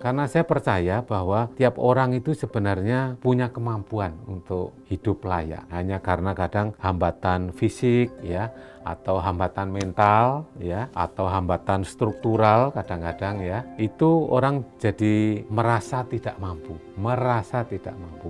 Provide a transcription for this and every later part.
Karena saya percaya bahwa tiap orang itu sebenarnya punya kemampuan untuk hidup layak. Hanya karena kadang hambatan fisik ya, atau hambatan mental ya, atau hambatan struktural kadang-kadang ya, itu orang jadi merasa tidak mampu.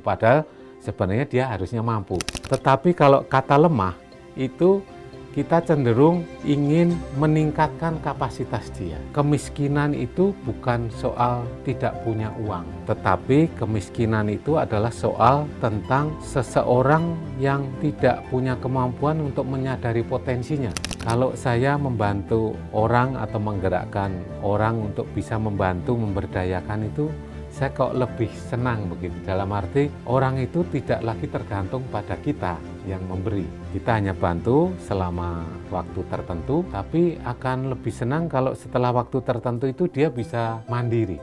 Padahal sebenarnya dia harusnya mampu. Tetapi kalau kata lemah itu kita cenderung ingin meningkatkan kapasitas dia. Kemiskinan itu bukan soal tidak punya uang, tetapi kemiskinan itu adalah soal tentang seseorang yang tidak punya kemampuan untuk menyadari potensinya. Kalau saya membantu orang atau menggerakkan orang untuk bisa membantu memberdayakan itu, saya kok lebih senang begitu. Dalam arti orang itu tidak lagi tergantung pada kita yang memberi. Kita hanya bantu selama waktu tertentu, tapi akan lebih senang kalau setelah waktu tertentu itu dia bisa mandiri.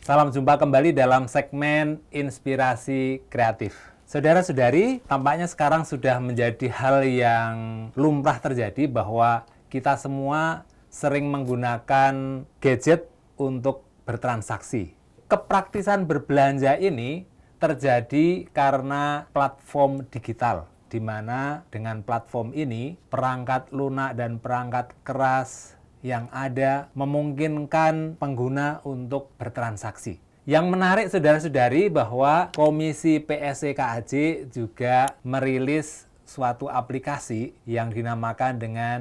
Salam jumpa kembali dalam segmen Inspirasi Kreatif. Saudara-saudari, tampaknya sekarang sudah menjadi hal yang lumrah terjadi bahwa kita semua sering menggunakan gadget untuk bertransaksi. Kepraktisan berbelanja ini terjadi karena platform digital, di mana dengan platform ini perangkat lunak dan perangkat keras yang ada memungkinkan pengguna untuk bertransaksi. Yang menarik saudara-saudari bahwa Komisi PSC KAJ juga merilis suatu aplikasi yang dinamakan dengan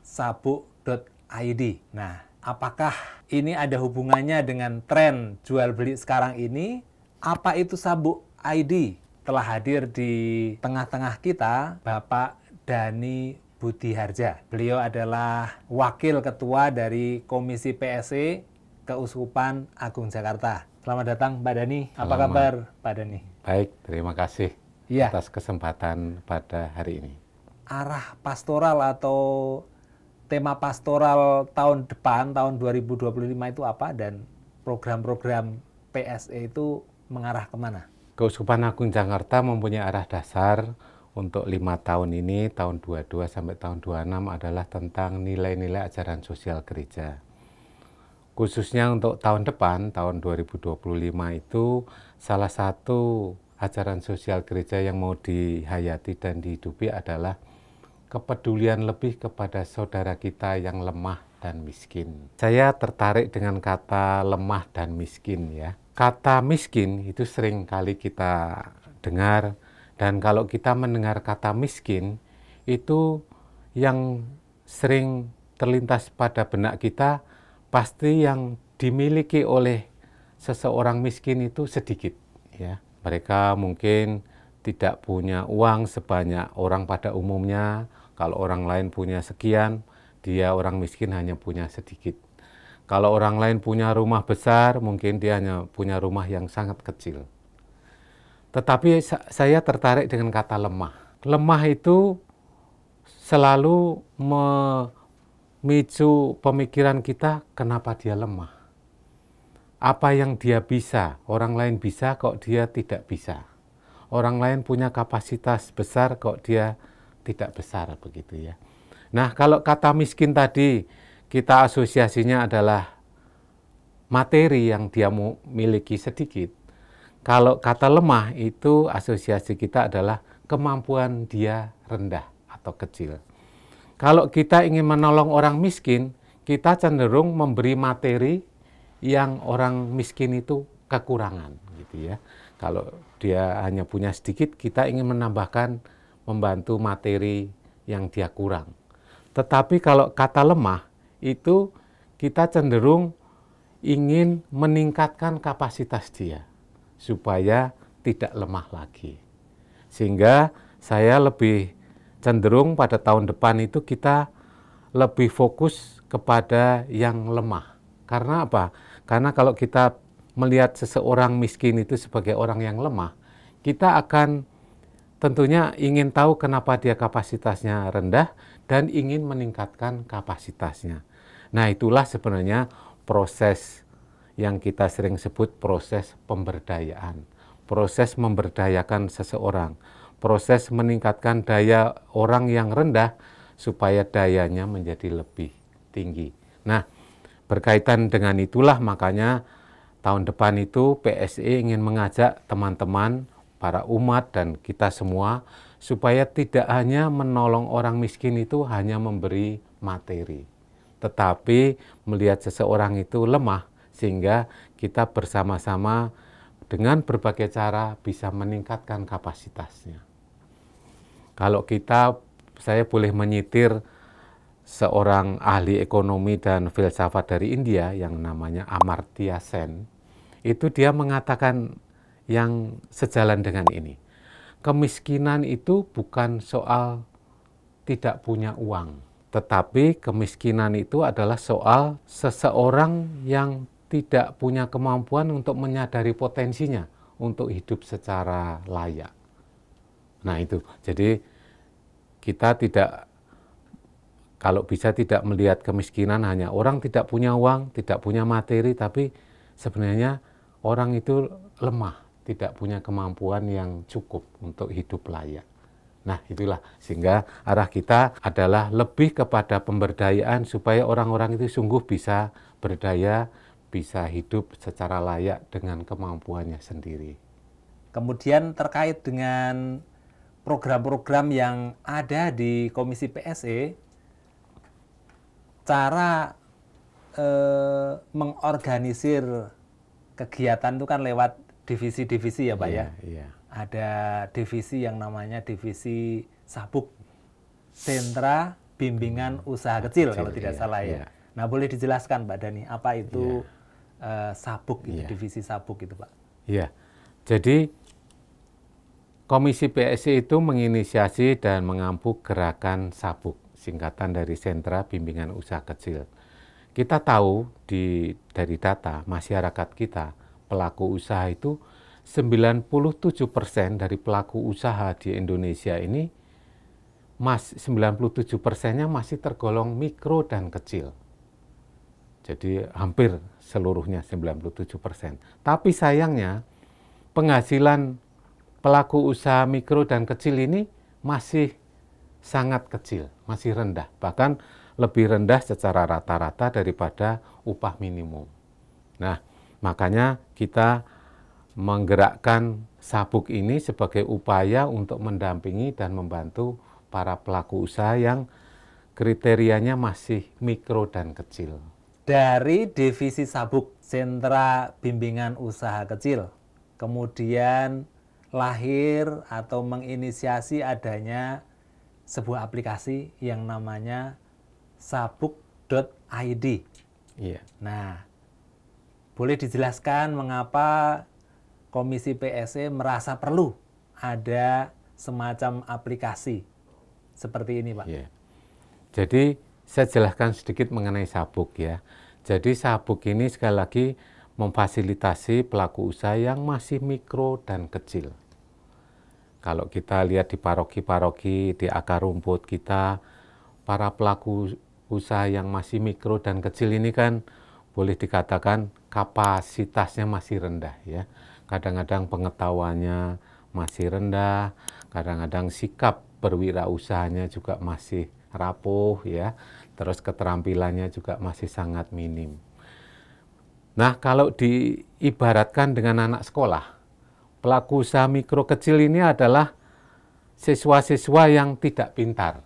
sabuk.id. Nah, apakah ini ada hubungannya dengan tren jual beli sekarang ini? Apa itu sabuk ID? Telah hadir di tengah-tengah kita Bapak Dhani Budiharja. Beliau adalah Wakil Ketua dari Komisi PSC Keuskupan Agung Jakarta. Selamat datang Pak Dhani. Apa kabar Pak Dhani? Baik, terima kasih atas kesempatan pada hari ini. Arah pastoral atau tema pastoral tahun depan, tahun 2025 itu apa, dan program-program PSE itu mengarah kemana? Keuskupan Agung Jakarta mempunyai arah dasar untuk 5 tahun ini, tahun 22 sampai tahun 26 adalah tentang nilai-nilai ajaran sosial gereja. Khususnya untuk tahun depan, tahun 2025 itu salah satu ajaran sosial gereja yang mau dihayati dan dihidupi adalah kepedulian lebih kepada saudara kita yang lemah dan miskin. Saya tertarik dengan kata lemah dan miskin ya. Kata miskin itu sering kali kita dengar, dan kalau kita mendengar kata miskin itu yang sering terlintas pada benak kita pasti yang dimiliki oleh seseorang miskin itu sedikit ya. Mereka mungkin tidak punya uang sebanyak orang pada umumnya. Kalau orang lain punya sekian, dia orang miskin hanya punya sedikit. Kalau orang lain punya rumah besar, mungkin dia hanya punya rumah yang sangat kecil. Tetapi saya tertarik dengan kata lemah. Lemah itu selalu memicu pemikiran kita, kenapa dia lemah? Apa yang dia bisa, orang lain bisa kok dia tidak bisa. Orang lain punya kapasitas besar kok dia tidak besar begitu ya. Nah, kalau kata miskin tadi kita asosiasinya adalah materi yang dia miliki sedikit. Kalau kata lemah itu asosiasi kita adalah kemampuan dia rendah atau kecil. Kalau kita ingin menolong orang miskin, kita cenderung memberi materi yang orang miskin itu kekurangan gitu ya. Kalau dia hanya punya sedikit, kita ingin menambahkan, membantu materi yang dia kurang. Tetapi kalau kata lemah itu kita cenderung ingin meningkatkan kapasitas dia supaya tidak lemah lagi. Sehingga saya lebih cenderung pada tahun depan itu kita lebih fokus kepada yang lemah. Karena apa? Karena kalau kita melihat seseorang miskin itu sebagai orang yang lemah, kita akan tentunya ingin tahu kenapa dia kapasitasnya rendah dan ingin meningkatkan kapasitasnya. Nah, itulah sebenarnya proses yang kita sering sebut proses pemberdayaan. Proses memberdayakan seseorang. Proses meningkatkan daya orang yang rendah supaya dayanya menjadi lebih tinggi. Nah, berkaitan dengan itulah makanya tahun depan itu PSE ingin mengajak teman-teman, para umat dan kita semua supaya tidak hanya menolong orang miskin itu hanya memberi materi, tetapi melihat seseorang itu lemah sehingga kita bersama-sama dengan berbagai cara bisa meningkatkan kapasitasnya. Kalau saya boleh menyitir seorang ahli ekonomi dan filsafat dari India yang namanya Amartya Sen, itu dia mengatakan yang sejalan dengan ini. Kemiskinan itu bukan soal tidak punya uang, tetapi kemiskinan itu adalah soal seseorang yang tidak punya kemampuan untuk menyadari potensinya untuk hidup secara layak. Nah itu, jadi kita kalau bisa tidak melihat kemiskinan hanya orang tidak punya uang, tidak punya materi, tapi sebenarnya orang itu lemah, tidak punya kemampuan yang cukup untuk hidup layak. Nah itulah, sehingga arah kita adalah lebih kepada pemberdayaan supaya orang-orang itu sungguh bisa berdaya, bisa hidup secara layak dengan kemampuannya sendiri. Kemudian terkait dengan program-program yang ada di Komisi PSE, cara mengorganisir kegiatan itu kan lewat divisi-divisi ya Pak ya. Iya. Ada divisi yang namanya divisi Sabuk, Sentra Bimbingan Usaha Kecil kalau tidak salah ya. Nah boleh dijelaskan Pak Dhani, apa itu Sabuk, itu divisi Sabuk itu Pak? Iya, jadi Komisi PSE itu menginisiasi dan mengampu gerakan Sabuk, singkatan dari Sentra Bimbingan Usaha Kecil. Kita tahu dari data masyarakat kita, pelaku usaha itu 97% dari pelaku usaha di Indonesia ini 97%-nya masih tergolong mikro dan kecil. Jadi hampir seluruhnya 97%. Tapi sayangnya penghasilan pelaku usaha mikro dan kecil ini masih sangat kecil, masih rendah, bahkan lebih rendah secara rata-rata daripada upah minimum. Nah, makanya kita menggerakkan Sabuk ini sebagai upaya untuk mendampingi dan membantu para pelaku usaha yang kriterianya masih mikro dan kecil. Dari divisi Sabuk, Sentra Bimbingan Usaha Kecil, kemudian lahir atau menginisiasi adanya sebuah aplikasi yang namanya sabuk.id. Iya. Nah, boleh dijelaskan mengapa Komisi PSE merasa perlu ada semacam aplikasi seperti ini, Pak? Iya. Jadi saya jelaskan sedikit mengenai Sabuk ya. Jadi Sabuk ini sekali lagi memfasilitasi pelaku usaha yang masih mikro dan kecil. Kalau kita lihat di paroki-paroki, di akar rumput kita, para pelaku usaha yang masih mikro dan kecil ini kan boleh dikatakan kapasitasnya masih rendah ya. Kadang-kadang pengetahuannya masih rendah, kadang-kadang sikap berwirausahanya juga masih rapuh ya. Terus keterampilannya juga masih sangat minim. Nah, kalau diibaratkan dengan anak sekolah, pelaku usaha mikro kecil ini adalah siswa-siswa yang tidak pintar.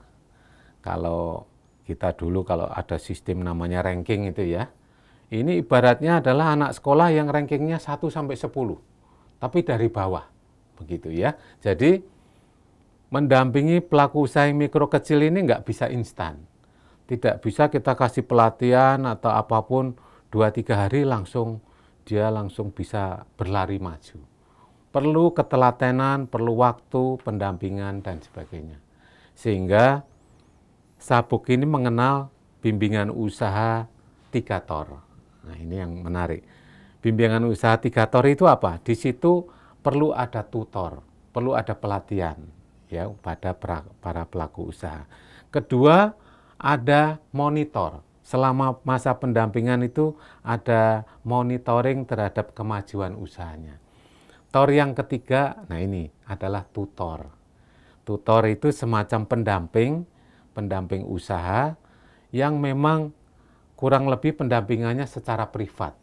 Kalau kita dulu kalau ada sistem namanya ranking itu ya, ini ibaratnya adalah anak sekolah yang rankingnya 1 sampai 10, tapi dari bawah, begitu ya. Jadi mendampingi pelaku usaha mikro kecil ini nggak bisa instan. Tidak bisa kita kasih pelatihan atau apapun 2-3 hari dia langsung bisa berlari maju. Perlu ketelatenan, perlu waktu, pendampingan, dan sebagainya. Sehingga Sabuk ini mengenal bimbingan usaha 3 tor. Nah ini yang menarik. Bimbingan usaha 3 tor itu apa? Di situ perlu ada tutor, perlu ada pelatihan ya pada para pelaku usaha. Kedua, ada monitor. Selama masa pendampingan itu ada monitoring terhadap kemajuan usahanya. Tor yang ketiga, nah ini adalah tutor. Tutor itu semacam pendamping usaha yang memang kurang lebih pendampingannya secara privat.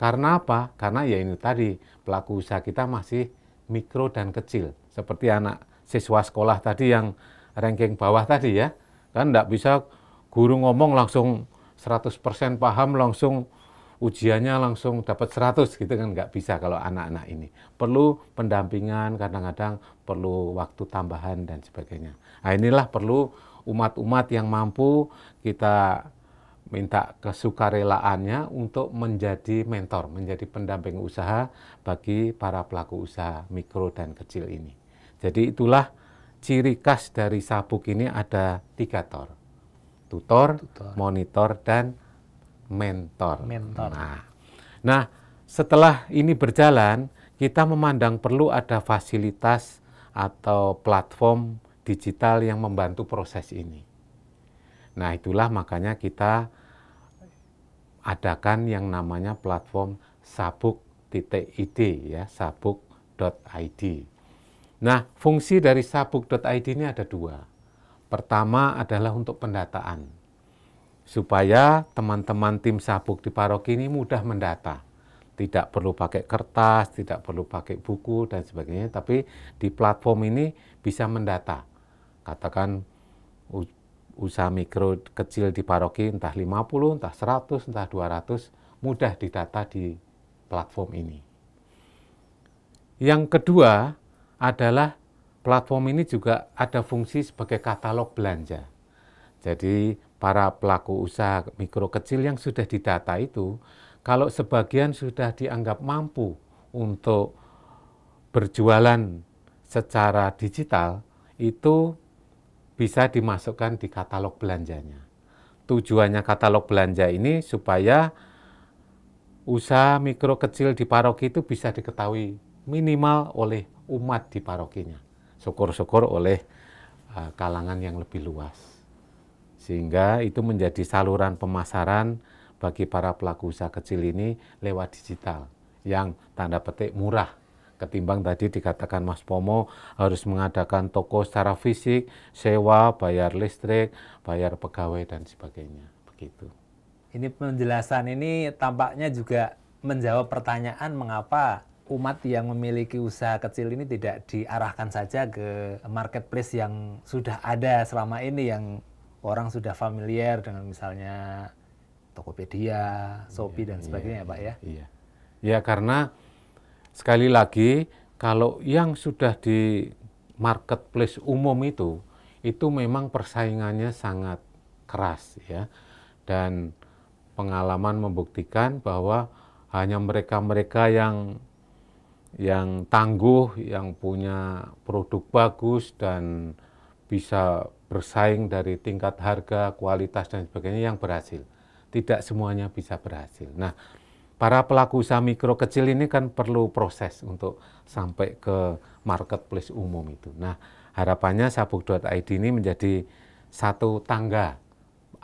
Karena apa? Karena ya ini tadi, pelaku usaha kita masih mikro dan kecil. Seperti anak siswa sekolah tadi yang ranking bawah tadi ya. Kan enggak bisa guru ngomong langsung 100% paham, langsung ujiannya langsung dapat 100 gitu kan, nggak bisa kalau anak-anak ini. Perlu pendampingan, kadang-kadang perlu waktu tambahan dan sebagainya. Nah inilah perlu umat-umat yang mampu kita minta kesukarelaannya untuk menjadi mentor, menjadi pendamping usaha bagi para pelaku usaha mikro dan kecil ini. Jadi itulah ciri khas dari Sabuk ini, ada 3 tor. Tutor, monitor, dan mentor. Nah, setelah ini berjalan, kita memandang perlu ada fasilitas atau platform digital yang membantu proses ini. Nah, itulah makanya kita adakan yang namanya platform sabuk.id ya, sabuk.id. Nah, fungsi dari sabuk.id ini ada 2. Pertama adalah untuk pendataan, supaya teman-teman tim Sabuk di paroki ini mudah mendata. Tidak perlu pakai kertas, tidak perlu pakai buku dan sebagainya, tapi di platform ini bisa mendata. Katakan usaha mikro kecil di paroki entah 50, entah 100, entah 200, mudah didata di platform ini. Yang kedua adalah platform ini juga ada fungsi sebagai katalog belanja. Jadi para pelaku usaha mikro kecil yang sudah didata itu, kalau sebagian sudah dianggap mampu untuk berjualan secara digital, itu bisa dimasukkan di katalog belanjanya. Tujuannya katalog belanja ini supaya usaha mikro kecil di paroki itu bisa diketahui minimal oleh umat di parokinya. Syukur-syukur oleh kalangan yang lebih luas. Sehingga itu menjadi saluran pemasaran bagi para pelaku usaha kecil ini lewat digital yang tanda petik murah. Ketimbang tadi dikatakan Mas Pomo harus mengadakan toko secara fisik, sewa, bayar listrik, bayar pegawai dan sebagainya. Begitu. Ini penjelasan ini tampaknya juga menjawab pertanyaan mengapa umat yang memiliki usaha kecil ini tidak diarahkan saja ke marketplace yang sudah ada selama ini, yang orang sudah familiar dengan misalnya Tokopedia, Shopee dan sebagainya, Pak ya. Iya. Ya karena sekali lagi, kalau yang sudah di marketplace umum itu memang persaingannya sangat keras ya. Dan pengalaman membuktikan bahwa hanya mereka-mereka yang tangguh, yang punya produk bagus dan bisa bersaing dari tingkat harga, kualitas dan sebagainya yang berhasil. Tidak semuanya bisa berhasil. Nah, para pelaku usaha mikro kecil ini kan perlu proses untuk sampai ke marketplace umum itu. Nah, harapannya sabuk.id ini menjadi satu tangga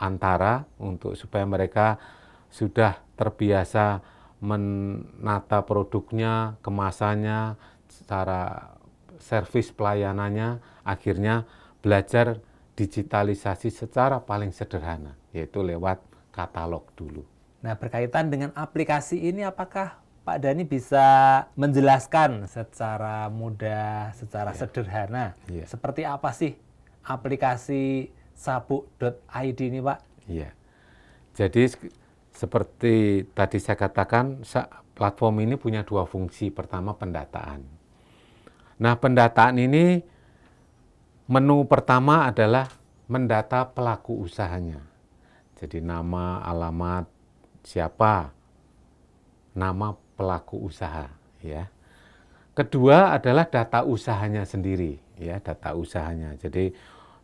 antara untuk supaya mereka sudah terbiasa menata produknya, kemasannya, secara servis pelayanannya, akhirnya belajar digitalisasi secara paling sederhana, yaitu lewat katalog dulu. Nah, berkaitan dengan aplikasi ini, apakah Pak Dhani bisa menjelaskan secara mudah, secara sederhana, seperti apa sih aplikasi sabuk.id ini, Pak? Iya. Jadi seperti tadi saya katakan, platform ini punya 2 fungsi. Pertama, pendataan. Nah, pendataan ini, menu pertama adalah mendata pelaku usahanya. Jadi nama, alamat, siapa, nama pelaku usaha, ya. Kedua adalah data usahanya sendiri, ya, data usahanya. Jadi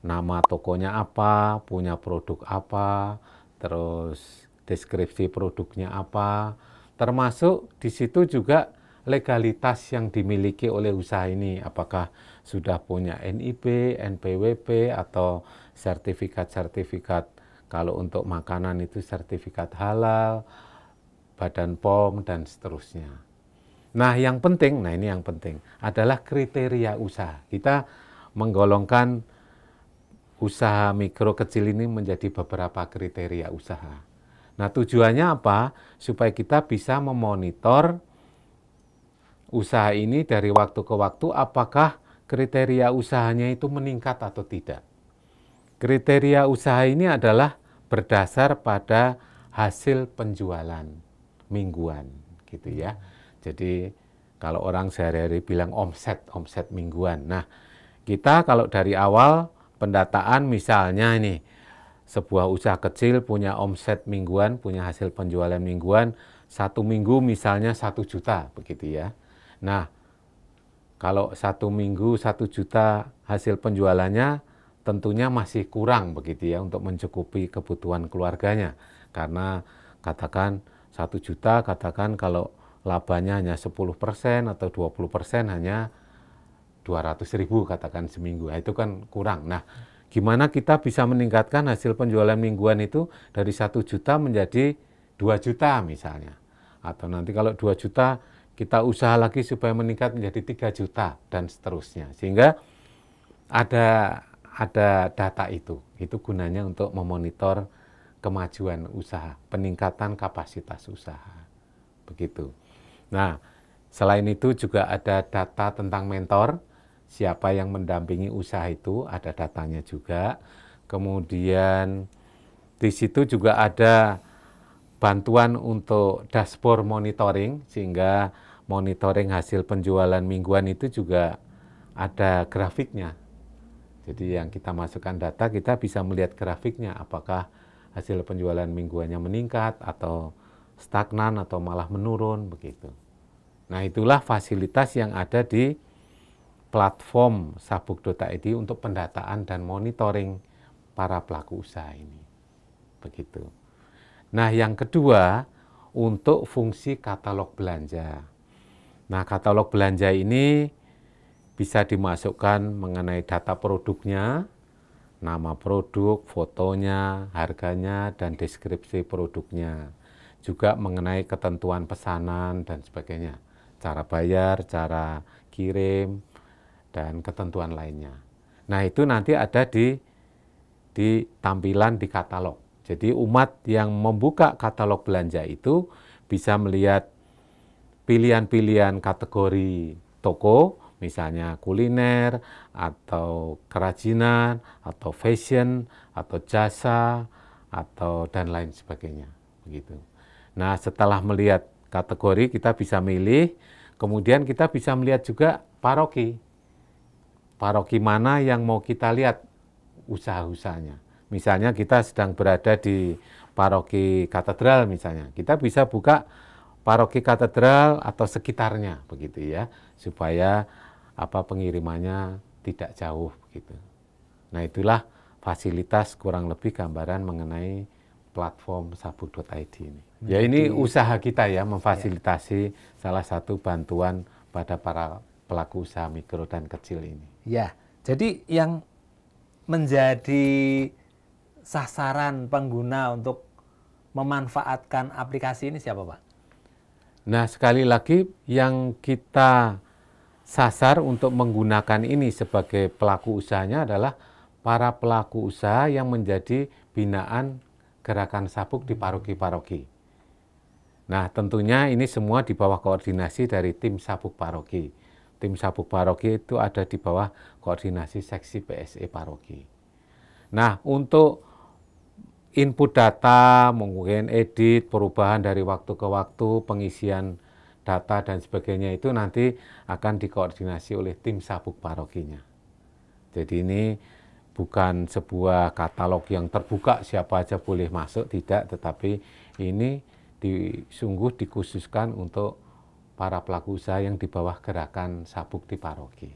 nama tokonya apa, punya produk apa, terus deskripsi produknya apa, termasuk di situ juga legalitas yang dimiliki oleh usaha ini, apakah sudah punya NIB, NPWP, atau sertifikat-sertifikat. Kalau untuk makanan itu sertifikat halal, Badan POM, dan seterusnya. Nah, yang penting, nah ini yang penting, adalah kriteria usaha. Kita menggolongkan usaha mikro kecil ini menjadi beberapa kriteria usaha. Nah, tujuannya apa? Supaya kita bisa memonitor usaha ini dari waktu ke waktu, apakah kriteria usahanya itu meningkat atau tidak. Kriteria usaha ini adalah berdasar pada hasil penjualan mingguan, gitu ya. Jadi kalau orang sehari-hari bilang omset mingguan. Nah, kita kalau dari awal pendataan misalnya ini, sebuah usaha kecil punya omset mingguan, punya hasil penjualan mingguan, 1 minggu misalnya 1 juta, begitu ya. Nah, kalau 1 minggu 1 juta hasil penjualannya tentunya masih kurang begitu ya untuk mencukupi kebutuhan keluarganya. Karena katakan 1 juta, katakan kalau labanya hanya 10% atau 20% hanya 200.000 katakan seminggu. Nah, itu kan kurang. Nah, gimana kita bisa meningkatkan hasil penjualan mingguan itu dari 1 juta menjadi 2 juta misalnya. Atau nanti kalau 2 juta kita usaha lagi supaya meningkat menjadi 3 juta dan seterusnya. Sehingga ada data itu gunanya untuk memonitor kemajuan usaha, peningkatan kapasitas usaha. Begitu. Nah, selain itu juga ada data tentang mentor. Siapa yang mendampingi usaha itu, ada datanya juga. Kemudian di situ juga ada bantuan untuk dashboard monitoring, sehingga monitoring hasil penjualan mingguan itu juga ada grafiknya. Jadi yang kita masukkan data, kita bisa melihat grafiknya, apakah hasil penjualan mingguannya meningkat, atau stagnan, atau malah menurun, begitu. Nah, itulah fasilitas yang ada di platform sabuk.id untuk pendataan dan monitoring para pelaku usaha ini. Begitu. Nah, yang kedua, untuk fungsi katalog belanja. Nah, katalog belanja ini bisa dimasukkan mengenai data produknya, nama produk, fotonya, harganya, dan deskripsi produknya. Juga mengenai ketentuan pesanan dan sebagainya. Cara bayar, cara kirim, dan ketentuan lainnya. Nah, itu nanti ada di tampilan di katalog. Jadi umat yang membuka katalog belanja itu bisa melihat pilihan-pilihan kategori toko, misalnya kuliner, atau kerajinan, atau fashion, atau jasa, atau dan lain sebagainya. Begitu. Nah, setelah melihat kategori, kita bisa milih, kemudian kita bisa melihat juga paroki. Paroki mana yang mau kita lihat usaha-usahanya. Misalnya kita sedang berada di paroki katedral misalnya, kita bisa buka paroki katedral atau sekitarnya begitu ya, supaya pengirimannya tidak jauh begitu. Nah, itulah fasilitas kurang lebih gambaran mengenai platform sabuk.id ini. Ya, ini usaha kita ya, memfasilitasi salah satu bantuan pada para pelaku usaha mikro dan kecil ini. Ya, jadi yang menjadi sasaran pengguna untuk memanfaatkan aplikasi ini siapa, Pak? Nah, sekali lagi yang kita sasar untuk menggunakan ini sebagai pelaku usahanya adalah para pelaku usaha yang menjadi binaan gerakan sabuk di paroki-paroki. Nah, tentunya ini semua di bawah koordinasi dari tim sabuk paroki. Tim sabuk paroki itu ada di bawah koordinasi seksi PSE paroki. Nah, untuk input data, mungkin edit, perubahan dari waktu ke waktu, pengisian data dan sebagainya itu nanti akan dikoordinasi oleh tim sabuk parokinya. Jadi ini bukan sebuah katalog yang terbuka, siapa aja boleh masuk, tidak, tetapi ini sungguh dikhususkan untuk para pelaku usaha yang di bawah gerakan sabuk di paroki.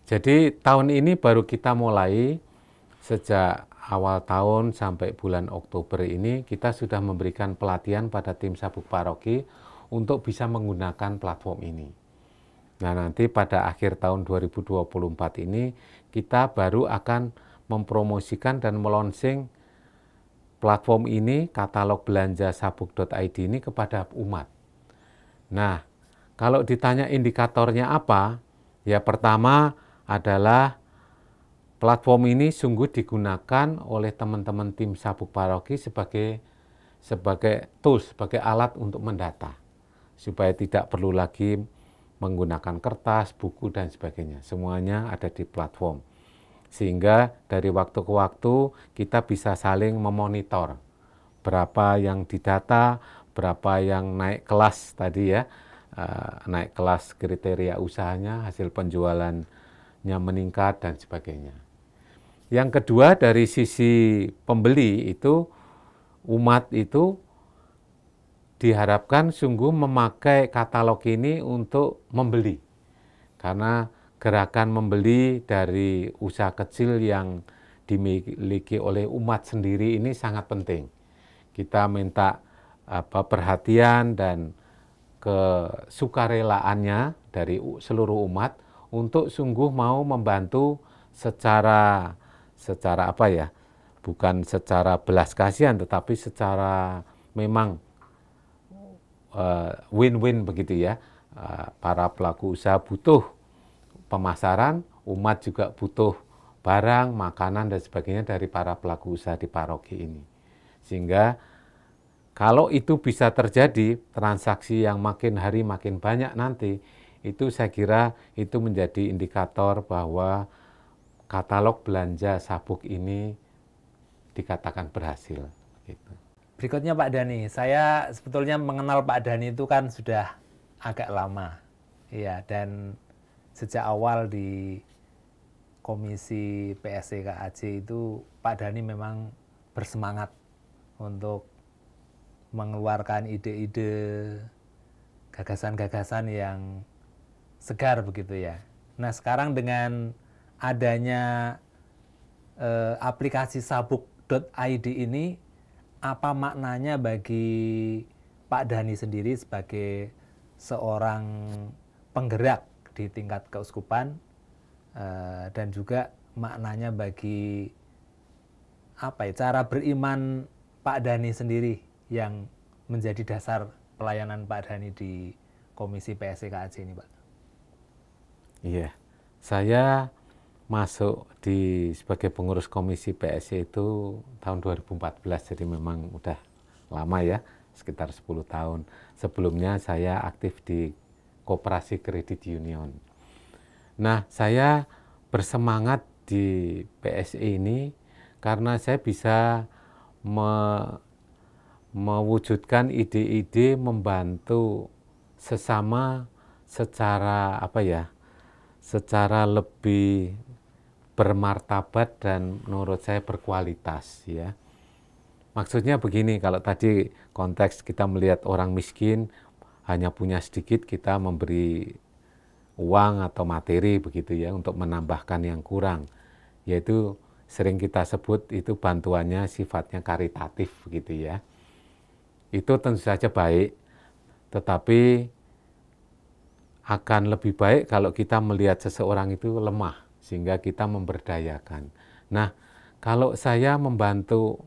Jadi tahun ini baru kita mulai, sejak awal tahun sampai bulan Oktober ini kita sudah memberikan pelatihan pada tim sabuk paroki untuk bisa menggunakan platform ini. Nah, nanti pada akhir tahun 2024 ini kita baru akan mempromosikan dan melonsing platform ini, katalog belanja sabuk.id ini kepada umat. Nah, kalau ditanya indikatornya apa, ya pertama adalah platform ini sungguh digunakan oleh teman-teman tim sabuk paroki sebagai sebagai tools, sebagai alat untuk mendata. Supaya tidak perlu lagi menggunakan kertas, buku, dan sebagainya. Semuanya ada di platform. Sehingga dari waktu ke waktu kita bisa saling memonitor berapa yang didata, berapa yang naik kelas tadi ya, naik kelas kriteria usahanya, hasil penjualannya meningkat, dan sebagainya. Yang kedua, dari sisi pembeli itu, umat itu diharapkan sungguh memakai katalog ini untuk membeli. Karena gerakan membeli dari usaha kecil yang dimiliki oleh umat sendiri ini sangat penting. Kita minta perhatian dan kesukarelaannya dari seluruh umat untuk sungguh mau membantu secara apa ya, bukan secara belas kasihan, tetapi secara memang win-win begitu ya. Para pelaku usaha butuh pemasaran, umat juga butuh barang, makanan, dan sebagainya dari para pelaku usaha di paroki ini. Sehingga kalau itu bisa terjadi, transaksi yang makin hari makin banyak nanti, itu saya kira itu menjadi indikator bahwa katalog belanja sabuk ini dikatakan berhasil. Gitu. Berikutnya Pak Dhani, saya sebetulnya mengenal Pak Dhani itu kan sudah agak lama, ya, dan sejak awal di Komisi PSC-KAJ itu Pak Dhani memang bersemangat untuk mengeluarkan ide-ide, gagasan-gagasan yang segar begitu ya. Nah sekarang dengan adanya aplikasi sabuk.id ini, apa maknanya bagi Pak Dhani sendiri sebagai seorang penggerak di tingkat keuskupan, dan juga maknanya bagi apa ya, cara beriman Pak Dhani sendiri yang menjadi dasar pelayanan Pak Dhani di Komisi PSC-KAJ ini, Pak? Iya, saya masuk sebagai pengurus Komisi PSC itu tahun 2014, jadi memang udah lama ya, sekitar 10 tahun. Sebelumnya saya aktif di Koperasi Kredit Union. Nah, saya bersemangat di PSI ini karena saya bisa mewujudkan ide-ide membantu sesama secara apa ya, secara lebih bermartabat dan menurut saya berkualitas ya. Maksudnya begini, kalau tadi konteks kita melihat orang miskin hanya punya sedikit, kita memberi uang atau materi begitu ya untuk menambahkan yang kurang, yaitu sering kita sebut itu bantuannya sifatnya karitatif begitu ya. Itu tentu saja baik, tetapi akan lebih baik kalau kita melihat seseorang itu lemah sehingga kita memberdayakan. Nah, kalau saya membantu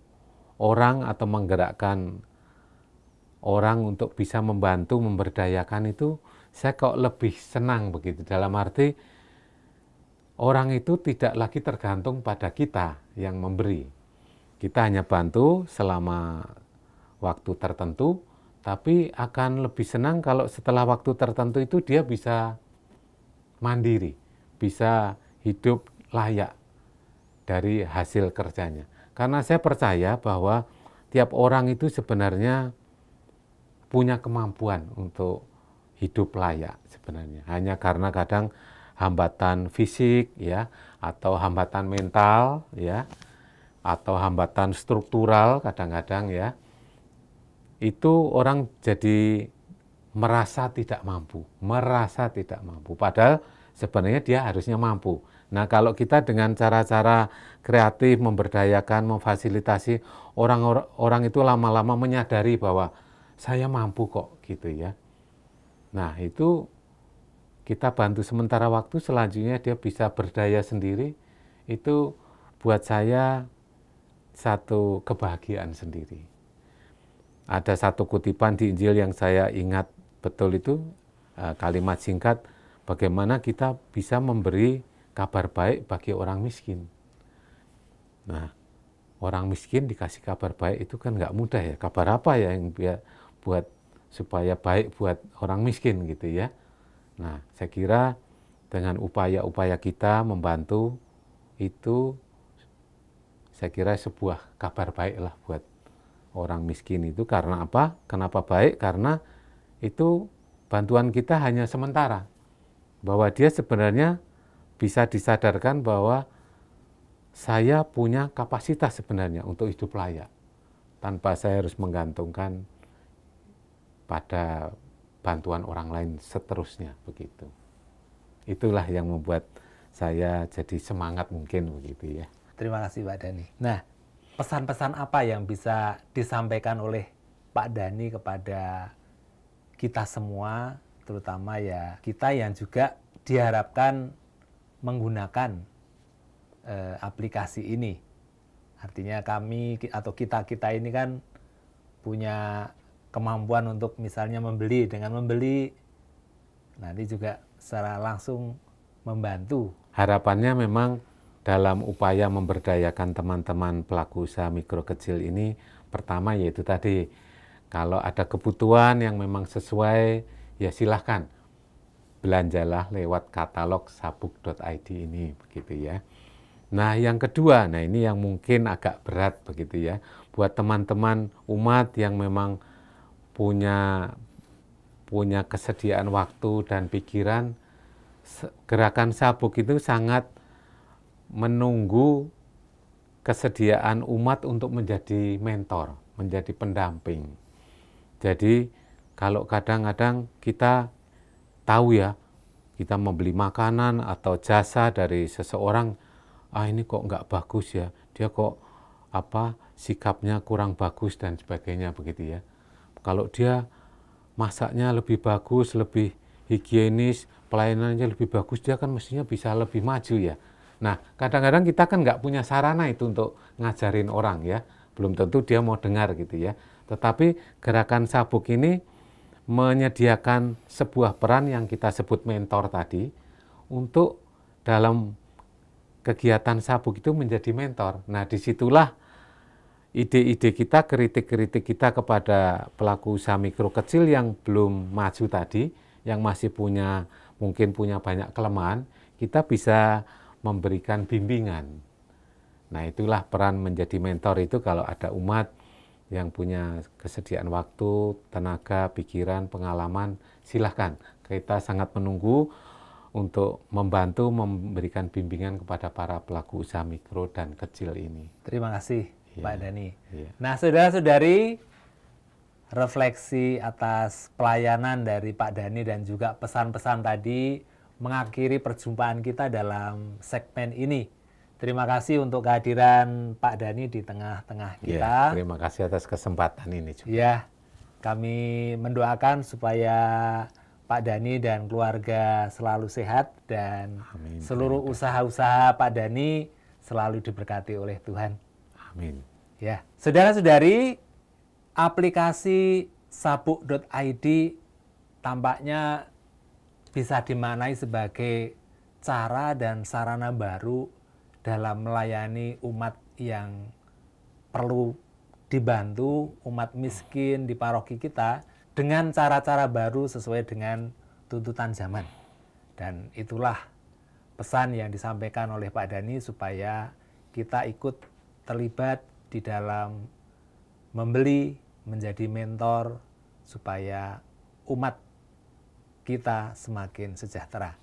orang atau menggerakkan orang untuk bisa membantu memberdayakan itu, saya kok lebih senang begitu. Dalam arti orang itu tidak lagi tergantung pada kita yang memberi. Kita hanya bantu selama waktu tertentu, tapi akan lebih senang kalau setelah waktu tertentu itu dia bisa mandiri, bisa hidup layak dari hasil kerjanya. Karena saya percaya bahwa tiap orang itu sebenarnya punya kemampuan untuk hidup layak sebenarnya. Hanya karena kadang hambatan fisik ya, atau hambatan mental ya, atau hambatan struktural kadang-kadang ya, itu orang jadi merasa tidak mampu. Padahal sebenarnya dia harusnya mampu. Nah, kalau kita dengan cara-cara kreatif, memberdayakan, memfasilitasi, orang itu lama-lama menyadari bahwa saya mampu kok, gitu ya. Nah, itu kita bantu sementara waktu, selanjutnya dia bisa berdaya sendiri. Itu buat saya satu kebahagiaan sendiri. Ada satu kutipan di Injil yang saya ingat betul itu, kalimat singkat, bagaimana kita bisa memberi kabar baik bagi orang miskin. Nah, orang miskin dikasih kabar baik itu kan nggak mudah ya. Kabar apa ya yang buat supaya baik buat orang miskin gitu ya. Nah, saya kira dengan upaya-upaya kita membantu itu, saya kira sebuah kabar baik lah buat orang miskin itu. Karena apa? Kenapa baik? Karena itu bantuan kita hanya sementara. Bahwa dia sebenarnya bisa disadarkan bahwa saya punya kapasitas sebenarnya untuk hidup layak, tanpa saya harus menggantungkan pada bantuan orang lain seterusnya begitu. Itulah yang membuat saya jadi semangat mungkin begitu ya. Terima kasih Pak Dhani. Nah, pesan-pesan apa yang bisa disampaikan oleh Pak Dhani kepada kita semua, terutama ya kita yang juga diharapkan menggunakan aplikasi ini. Artinya kami atau kita ini kan punya kemampuan untuk misalnya membeli. Dengan membeli nanti juga secara langsung membantu. Harapannya memang dalam upaya memberdayakan teman-teman pelaku usaha mikro kecil ini, pertama yaitu tadi, kalau ada kebutuhan yang memang sesuai, ya silahkan belanjalah lewat katalog sabuk.id ini begitu ya. Nah, yang kedua, nah ini yang mungkin agak berat begitu ya, buat teman-teman umat yang memang punya kesediaan waktu dan pikiran, gerakan sabuk itu sangat menunggu kesediaan umat untuk menjadi mentor, menjadi pendamping. Jadi kalau kadang-kadang kita tahu ya, kita membeli makanan atau jasa dari seseorang, ini kok nggak bagus ya, dia kok sikapnya kurang bagus dan sebagainya begitu ya. Kalau dia masaknya lebih bagus, lebih higienis, pelayanannya lebih bagus, dia kan mestinya bisa lebih maju ya. Nah, kadang-kadang kita kan nggak punya sarana itu untuk ngajarin orang ya, belum tentu dia mau dengar gitu ya. Tetapi gerakan sabuk ini menyediakan sebuah peran yang kita sebut mentor tadi, untuk dalam kegiatan sabuk itu menjadi mentor. Nah, disitulah ide-ide kita, kritik-kritik kita kepada pelaku usaha mikro kecil yang belum maju tadi, yang masih mungkin punya banyak kelemahan, kita bisa memberikan bimbingan. Nah, itulah peran menjadi mentor itu kalau ada umat yang punya kesediaan waktu, tenaga, pikiran, pengalaman, silahkan. Kita sangat menunggu untuk membantu memberikan bimbingan kepada para pelaku usaha mikro dan kecil ini. Terima kasih Ya, Pak Dhani. ya. Nah, saudara-saudari, refleksi atas pelayanan dari Pak Dhani dan juga pesan-pesan tadi mengakhiri perjumpaan kita dalam segmen ini. Terima kasih untuk kehadiran Pak Dhani di tengah-tengah kita. Ya, terima kasih atas kesempatan ini juga. Ya, kami mendoakan supaya Pak Dhani dan keluarga selalu sehat dan Amin. seluruh usaha-usaha Pak Dhani selalu diberkati oleh Tuhan. Amin. Ya, saudara-saudari, aplikasi sabuk.id tampaknya bisa dimaknai sebagai cara dan sarana baru dalam melayani umat yang perlu dibantu, umat miskin di paroki kita dengan cara-cara baru sesuai dengan tuntutan zaman. Dan itulah pesan yang disampaikan oleh Pak Dhani supaya kita ikut terlibat di dalam membeli, menjadi mentor supaya umat kita semakin sejahtera.